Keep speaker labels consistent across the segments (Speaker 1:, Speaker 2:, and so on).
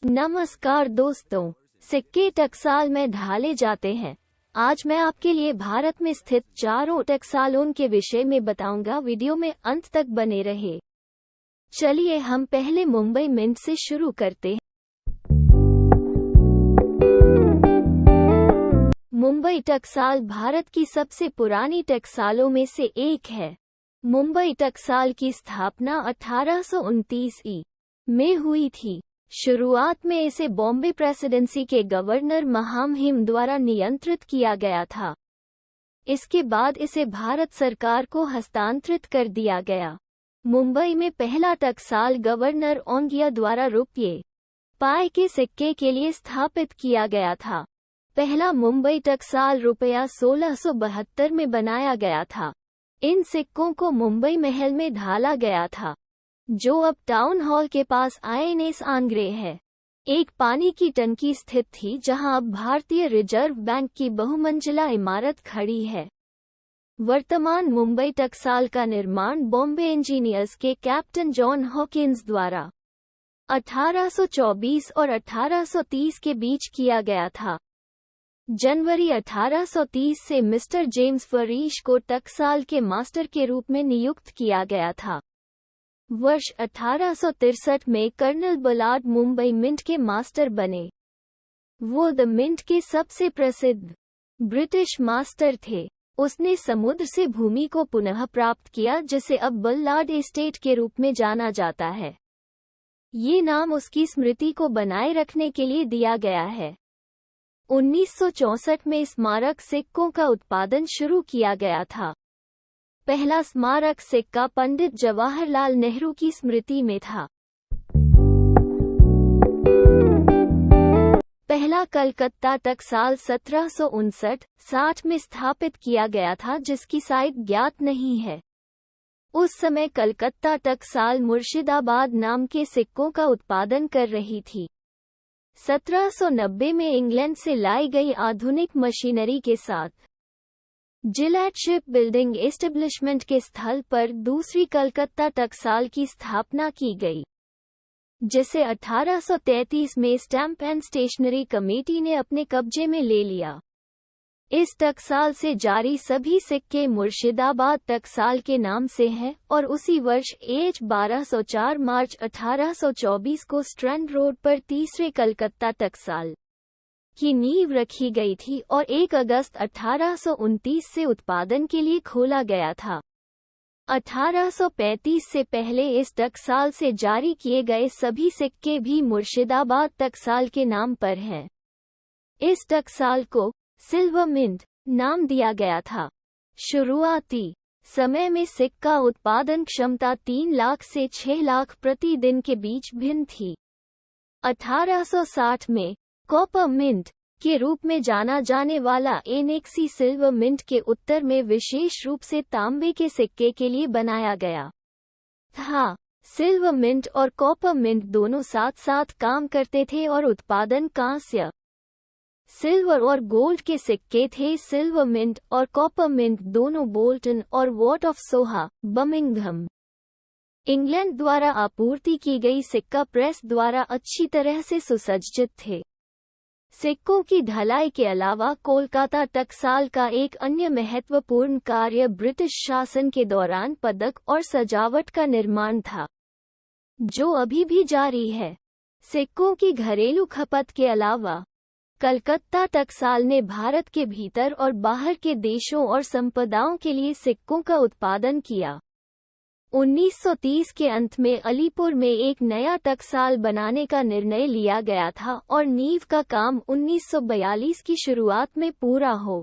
Speaker 1: नमस्कार दोस्तों, सिक्के टकसाल में ढाले जाते हैं। आज मैं आपके लिए भारत में स्थित चारों टकसालों के विषय में बताऊंगा। वीडियो में अंत तक बने रहे। चलिए हम पहले मुंबई मिंट से शुरू करते हैं। मुंबई टकसाल भारत की सबसे पुरानी टकसालों में से एक है। मुंबई टकसाल की स्थापना 1829 में हुई थी। शुरुआत में इसे बॉम्बे प्रेसिडेंसी के गवर्नर महामहिम द्वारा नियंत्रित किया गया था। इसके बाद इसे भारत सरकार को हस्तांतरित कर दिया गया। मुंबई में पहला टकसाल गवर्नर ओंगिया द्वारा रुपये पाए के सिक्के के लिए स्थापित किया गया था। पहला मुंबई टकसाल रुपया 1672 में बनाया गया था। इन सिक्कों को मुंबई महल में ढाला गया था, जो अब टाउन हॉल के पास आईएनएस आंग्रे है। एक पानी की टंकी स्थित थी, जहां अब भारतीय रिजर्व बैंक की बहुमंजिला इमारत खड़ी है। वर्तमान मुंबई टकसाल का निर्माण बॉम्बे इंजीनियर्स के कैप्टन जॉन हॉकिंस द्वारा 1824 और 1830 के बीच किया गया था। जनवरी 1830 से मिस्टर जेम्स फरीश को टकसाल के मास्टर के रूप में नियुक्त किया गया था। वर्ष 1863 में कर्नल बलार्ड मुंबई मिंट के मास्टर बने। वो द मिंट के सबसे प्रसिद्ध ब्रिटिश मास्टर थे। उसने समुद्र से भूमि को पुनः प्राप्त किया, जिसे अब बल्लार्ड एस्टेट के रूप में जाना जाता है। ये नाम उसकी स्मृति को बनाए रखने के लिए दिया गया है। 1964 में स्मारक सिक्कों का उत्पादन शुरू किया गया था। पहला स्मारक सिक्का पंडित जवाहरलाल नेहरू की स्मृति में था। पहला कलकत्ता टकसाल 1759-60 में स्थापित किया गया था, जिसकी साइट ज्ञात नहीं है। उस समय कलकत्ता टकसाल मुर्शिदाबाद नाम के सिक्कों का उत्पादन कर रही थी। 1790 में इंग्लैंड से लाई गई आधुनिक मशीनरी के साथ जिलेट शिप बिल्डिंग एस्टेब्लिशमेंट के स्थल पर दूसरी कलकत्ता टकसाल की स्थापना की गई, जिसे 1833 में स्टैम्प एंड स्टेशनरी कमेटी ने अपने कब्जे में ले लिया। इस टकसाल से जारी सभी सिक्के मुर्शिदाबाद टकसाल के नाम से हैं और उसी वर्ष 1204 मार्च 1824 को स्ट्रैंड रोड पर तीसरे कलकत्ता टकसाल की नींव रखी गई थी और 1 अगस्त 1829 से उत्पादन के लिए खोला गया था। 1835 से पहले इस टकसाल से जारी किए गए सभी सिक्के भी मुर्शिदाबाद टकसाल के नाम पर हैं। इस टकसाल को सिल्वर मिंट नाम दिया गया था। शुरुआती समय में सिक्का उत्पादन क्षमता 3 लाख से 6 लाख प्रति दिन के बीच भिन्न थी। 1860 में कॉपर मिंट के रूप में जाना जाने वाला एनेक्सी सिल्वर मिंट के उत्तर में विशेष रूप से तांबे के सिक्के के लिए बनाया गया था। सिल्वर मिंट और कॉपर मिंट दोनों साथ साथ काम करते थे और उत्पादन कांस्य, सिल्वर और गोल्ड के सिक्के थे। सिल्वर मिंट और कॉपर मिंट दोनों बोल्टन और what of Soha, Birmingham, England द्वारा आपूर्ति की गई सिक्का प्रेस द्वारा अच्छी तरह से सुसज्जित थे। सिक्कों की ढलाई के अलावा कोलकाता टकसाल का एक अन्य महत्वपूर्ण कार्य ब्रिटिश शासन के दौरान पदक और सजावट का निर्माण था, जो अभी भी जारी है। सिक्कों की घरेलू खपत के अलावा कलकत्ता टकसाल ने भारत के भीतर और बाहर के देशों और संपदाओं के लिए सिक्कों का उत्पादन किया। 1930 के अंत में अलीपुर में एक नया टकसाल बनाने का निर्णय लिया गया था और नींव का काम 1942 की शुरुआत में पूरा हो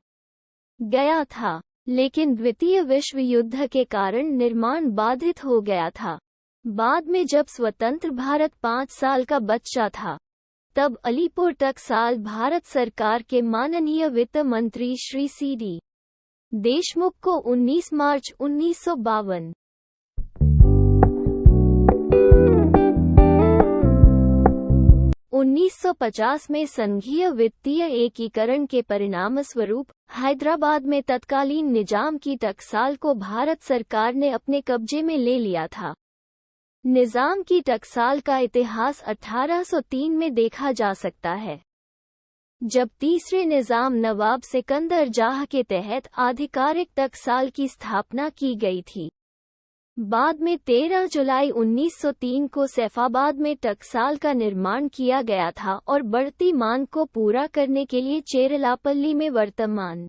Speaker 1: गया था, लेकिन द्वितीय विश्व युद्ध के कारण निर्माण बाधित हो गया था। बाद में जब स्वतंत्र भारत 5 साल का बच्चा था, तब अलीपुर टकसाल भारत सरकार के माननीय वित्त मंत्री श्री सी.डी. देशमुख को 19 मार्च 1952 1950 में संघीय वित्तीय एकीकरण के परिणामस्वरूप हैदराबाद में तत्कालीन निजाम की टकसाल को भारत सरकार ने अपने कब्जे में ले लिया था। निज़ाम की टकसाल का इतिहास 1803 में देखा जा सकता है, जब तीसरे निज़ाम नवाब सिकंदर जाह के तहत आधिकारिक टकसाल की स्थापना की गई थी। बाद में 13 जुलाई 1903 को सैफाबाद में टकसाल का निर्माण किया गया था और बढ़ती मांग को पूरा करने के लिए चेरलापल्ली में वर्तमान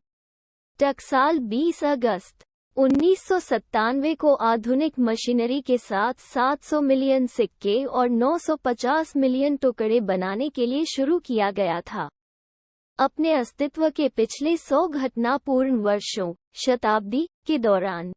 Speaker 1: टकसाल 20 अगस्त 1997 को आधुनिक मशीनरी के साथ 700 मिलियन सिक्के और 950 मिलियन टुकड़े बनाने के लिए शुरू किया गया था। अपने अस्तित्व के पिछले 100 घटनापूर्ण वर्षों, शताब्दी के दौरान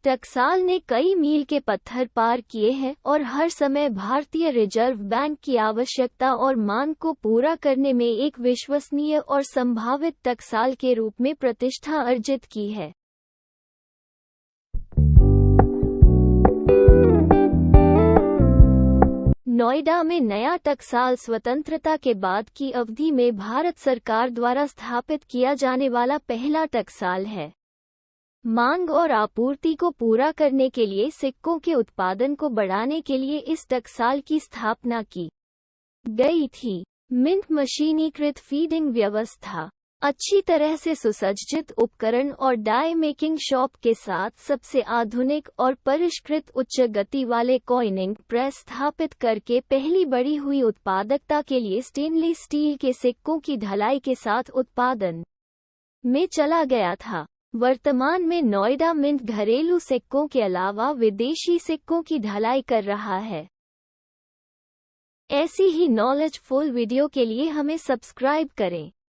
Speaker 1: टकसाल ने कई मील के पत्थर पार किए हैं और हर समय भारतीय रिजर्व बैंक की आवश्यकता और मांग को पूरा करने में एक विश्वसनीय और संभावित टकसाल के रूप में प्रतिष्ठा अर्जित की है। नोएडा में नया टकसाल स्वतंत्रता के बाद की अवधि में भारत सरकार द्वारा स्थापित किया जाने वाला पहला टकसाल है। मांग और आपूर्ति को पूरा करने के लिए सिक्कों के उत्पादन को बढ़ाने के लिए इस टकसाल की स्थापना की गई थी। मिंट मशीनीकृत फीडिंग व्यवस्था, अच्छी तरह से सुसज्जित उपकरण और डाई मेकिंग शॉप के साथ सबसे आधुनिक और परिष्कृत उच्च गति वाले कॉइनिंग प्रेस स्थापित करके पहली बढ़ी हुई उत्पादकता के लिए स्टेनलेस स्टील के सिक्कों की ढलाई के साथ उत्पादन में चला गया था। वर्तमान में नोएडा मिंट घरेलू सिक्कों के अलावा विदेशी सिक्कों की ढलाई कर रहा है। ऐसी ही नॉलेजफुल वीडियो के लिए हमें सब्सक्राइब करें।